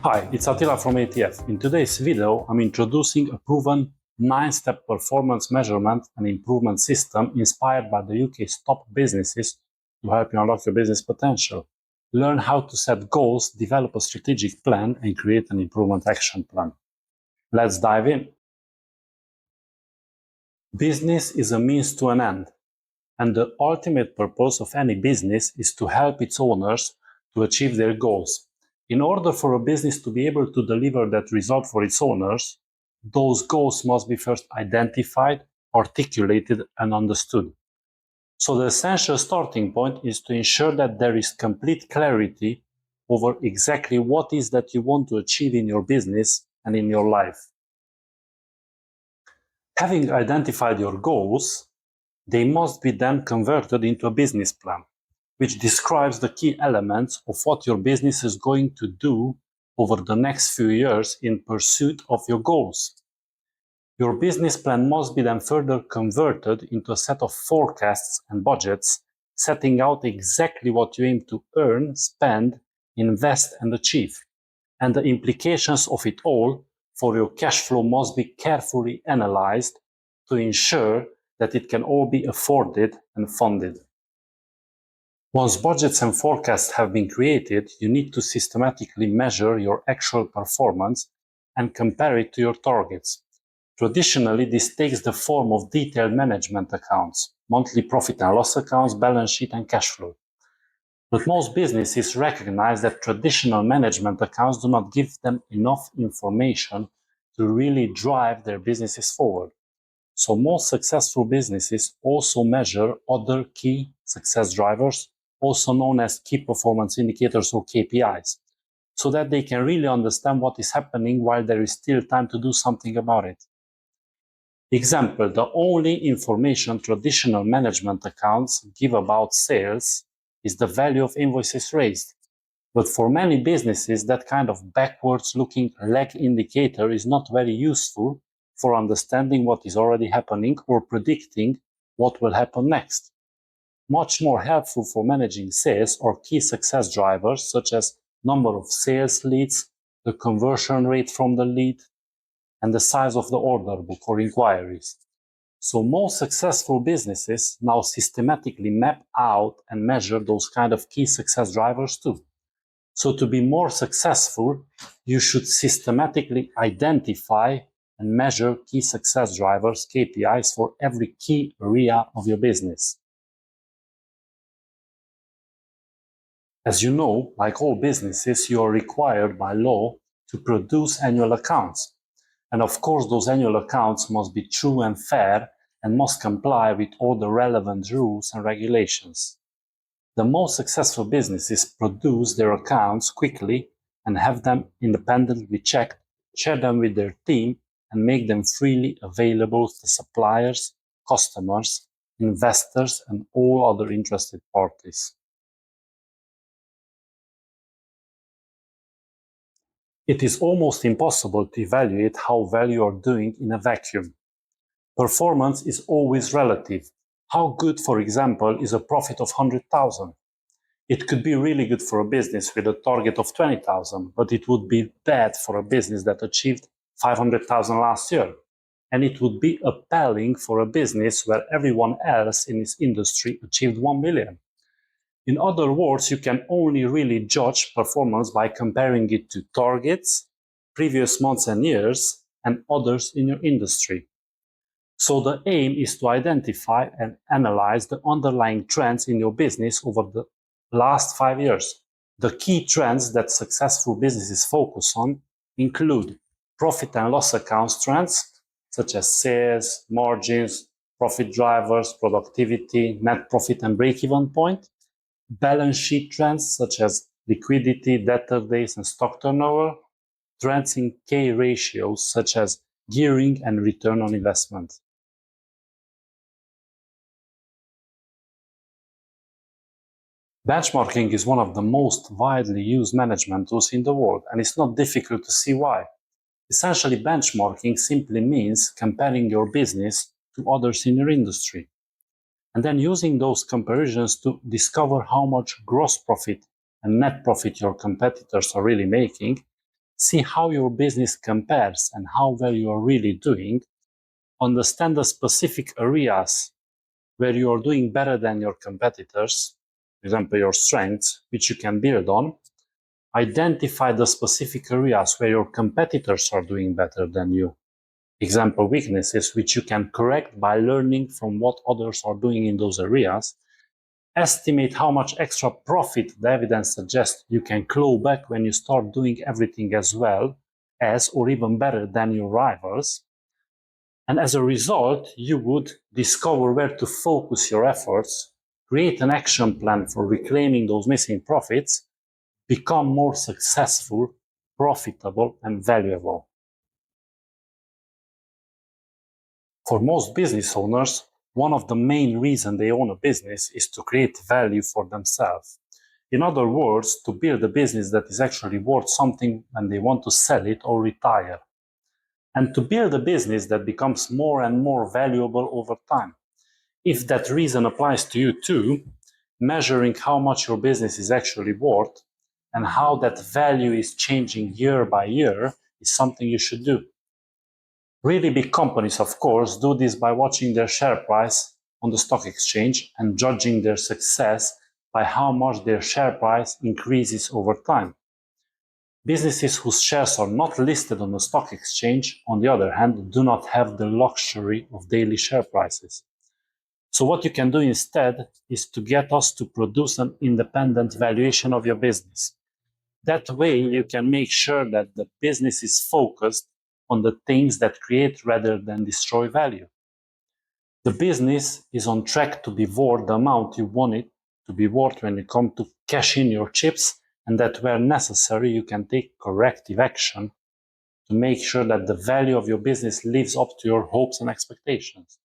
Hi, it's Attila from ATF. In today's video, I'm introducing a proven 9-step performance measurement and improvement system inspired by the UK's top businesses to help you unlock your business potential. Learn how to set goals, develop a strategic plan, and create an improvement action plan. Let's dive in. Business is a means to an end, and the ultimate purpose of any business is to help its owners to achieve their goals. In order for a business to be able to deliver that result for its owners, those goals must be first identified, articulated, and understood. So the essential starting point is to ensure that there is complete clarity over exactly what is that you want to achieve in your business and in your life. Having identified your goals, they must be then converted into a business plan, which describes the key elements of what your business is going to do over the next few years in pursuit of your goals. Your business plan must be then further converted into a set of forecasts and budgets, setting out exactly what you aim to earn, spend, invest, and achieve. And the implications of it all for your cash flow must be carefully analyzed to ensure that it can all be afforded and funded. Once budgets and forecasts have been created, you need to systematically measure your actual performance and compare it to your targets. Traditionally, this takes the form of detailed management accounts, monthly profit and loss accounts, balance sheet, and cash flow. But most businesses recognize that traditional management accounts do not give them enough information to really drive their businesses forward. So most successful businesses also measure other key success drivers, also known as key performance indicators or KPIs, so that they can really understand what is happening while there is still time to do something about it. Example, the only information traditional management accounts give about sales is the value of invoices raised. But for many businesses, that kind of backwards-looking lag indicator is not very useful for understanding what is already happening or predicting what will happen next. Much more helpful for managing sales are key success drivers such as number of sales leads, the conversion rate from the lead, and the size of the order book or inquiries. So most successful businesses now systematically map out and measure those kind of key success drivers too. So to be more successful, you should systematically identify and measure key success drivers, KPIs, for every key area of your business. As you know, like all businesses, you are required by law to produce annual accounts. And of course, those annual accounts must be true and fair and must comply with all the relevant rules and regulations. The most successful businesses produce their accounts quickly and have them independently checked, share them with their team, and make them freely available to suppliers, customers, investors, and all other interested parties. It is almost impossible to evaluate how well you are doing in a vacuum. Performance is always relative. How good, for example, is a profit of 100,000? It could be really good for a business with a target of 20,000, but it would be bad for a business that achieved 500,000 last year. And it would be appalling for a business where everyone else in its industry achieved 1 million. In other words, you can only really judge performance by comparing it to targets, previous months and years, and others in your industry. So the aim is to identify and analyze the underlying trends in your business over the last 5 years. The key trends that successful businesses focus on include profit and loss accounts trends, such as sales, margins, profit drivers, productivity, net profit and break-even point, balance sheet trends, such as liquidity, debtor days, and stock turnover, trends in key ratios, such as gearing and return on investment. Benchmarking is one of the most widely used management tools in the world, and it's not difficult to see why. Essentially, benchmarking simply means comparing your business to others in your industry, and then using those comparisons to discover how much gross profit and net profit your competitors are really making, see how your business compares and how well you are really doing, understand the specific areas where you are doing better than your competitors, for example, your strengths, which you can build on, identify the specific areas where your competitors are doing better than you, example, weaknesses, which you can correct by learning from what others are doing in those areas, estimate how much extra profit the evidence suggests you can claw back when you start doing everything as well as or even better than your rivals. And as a result, you would discover where to focus your efforts, create an action plan for reclaiming those missing profits, become more successful, profitable, and valuable. For most business owners, one of the main reasons they own a business is to create value for themselves. In other words, to build a business that is actually worth something when they want to sell it or retire. And to build a business that becomes more and more valuable over time. If that reason applies to you too, measuring how much your business is actually worth and how that value is changing year by year is something you should do. Really big companies, of course, do this by watching their share price on the stock exchange and judging their success by how much their share price increases over time. Businesses whose shares are not listed on the stock exchange, on the other hand, do not have the luxury of daily share prices. So what you can do instead is to get us to produce an independent valuation of your business. That way you can make sure that the business is focused on the things that create rather than destroy value. The business is on track to be worth the amount you want it to be worth when you come to cash in your chips, and that where necessary you can take corrective action to make sure that the value of your business lives up to your hopes and expectations.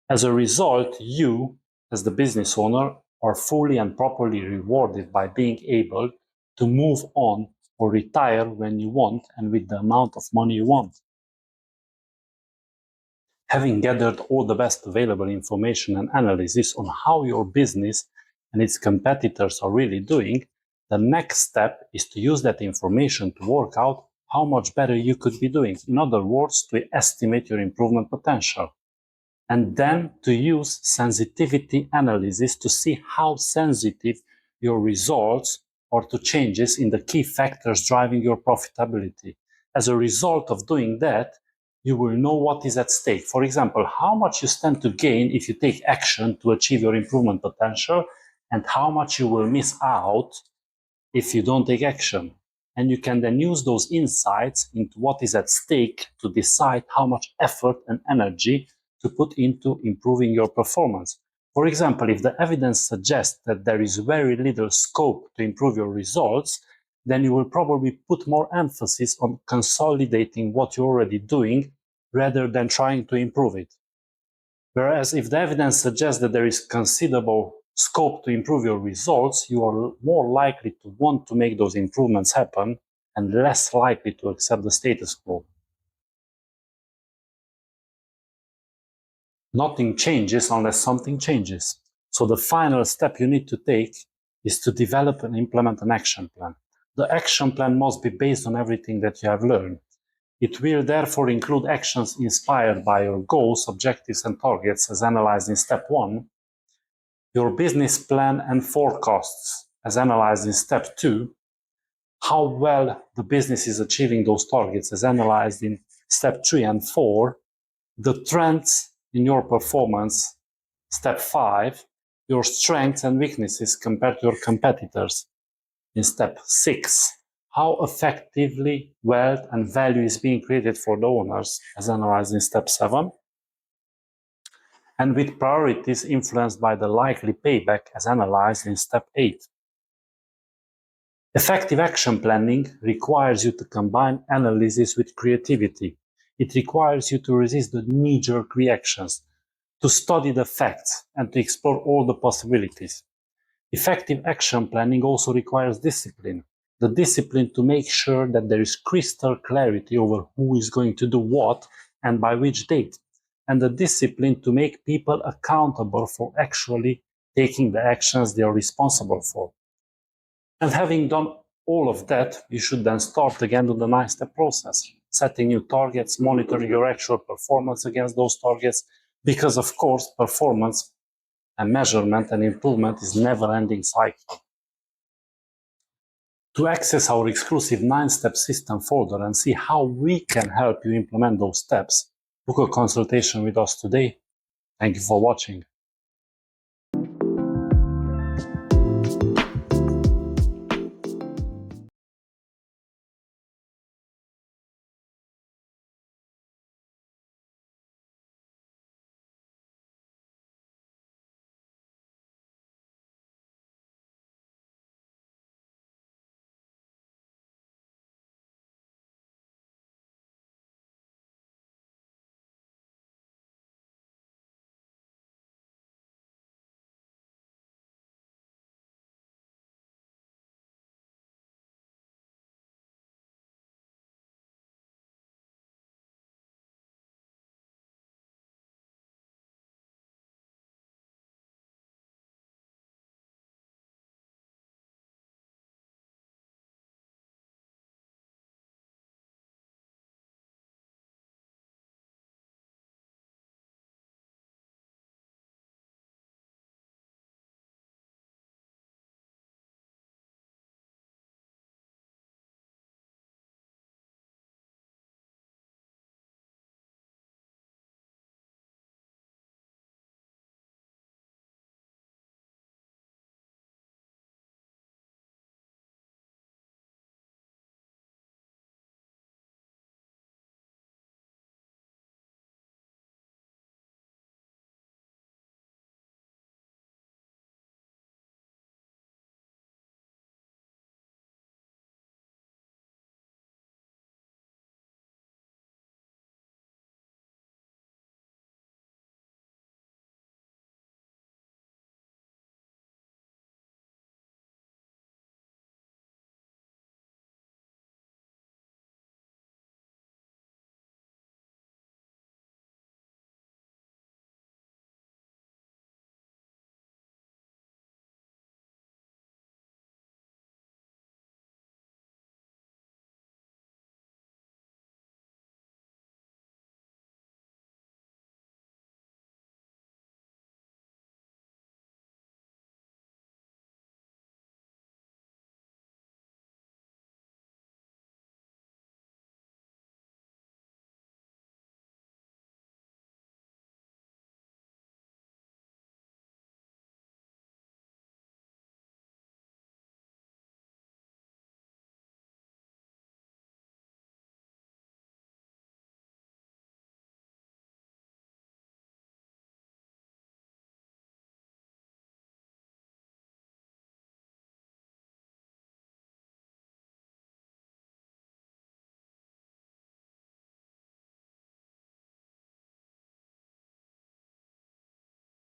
As a result, you, as the business owner, are fully and properly rewarded by being able to move on or retire when you want and with the amount of money you want. Having gathered all the best available information and analysis on how your business and its competitors are really doing, the next step is to use that information to work out how much better you could be doing. In other words, to estimate your improvement potential. And then to use sensitivity analysis to see how sensitive your results are to changes in the key factors driving your profitability. As a result of doing that, you will know what is at stake. For example, how much you stand to gain if you take action to achieve your improvement potential, and how much you will miss out if you don't take action. And you can then use those insights into what is at stake to decide how much effort and energy to put into improving your performance. For example, if the evidence suggests that there is very little scope to improve your results, then you will probably put more emphasis on consolidating what you're already doing rather than trying to improve it. Whereas if the evidence suggests that there is considerable scope to improve your results, you are more likely to want to make those improvements happen and less likely to accept the status quo. Nothing changes unless something changes. So the final step you need to take is to develop and implement an action plan. The action plan must be based on everything that you have learned. It will therefore include actions inspired by your goals, objectives, and targets as analyzed in step 1, your business plan and forecasts as analyzed in step 2, how well the business is achieving those targets as analyzed in step 3 and 4, the trends in your performance, step 5, your strengths and weaknesses compared to your competitors in step 6, how effectively wealth and value is being created for the owners as analyzed in step 7, and with priorities influenced by the likely payback as analyzed in step 8. Effective action planning requires you to combine analysis with creativity. It requires you to resist the knee-jerk reactions, to study the facts, and to explore all the possibilities. Effective action planning also requires discipline. The discipline to make sure that there is crystal clarity over who is going to do what and by which date. And the discipline to make people accountable for actually taking the actions they are responsible for. And having done all of that, you should then start again with the 9-step process, setting new targets, monitoring your actual performance against those targets, because of course, performance and measurement and improvement is never-ending cycle. To access our exclusive 9-step system folder and see how we can help you implement those steps, book a consultation with us today. Thank you for watching.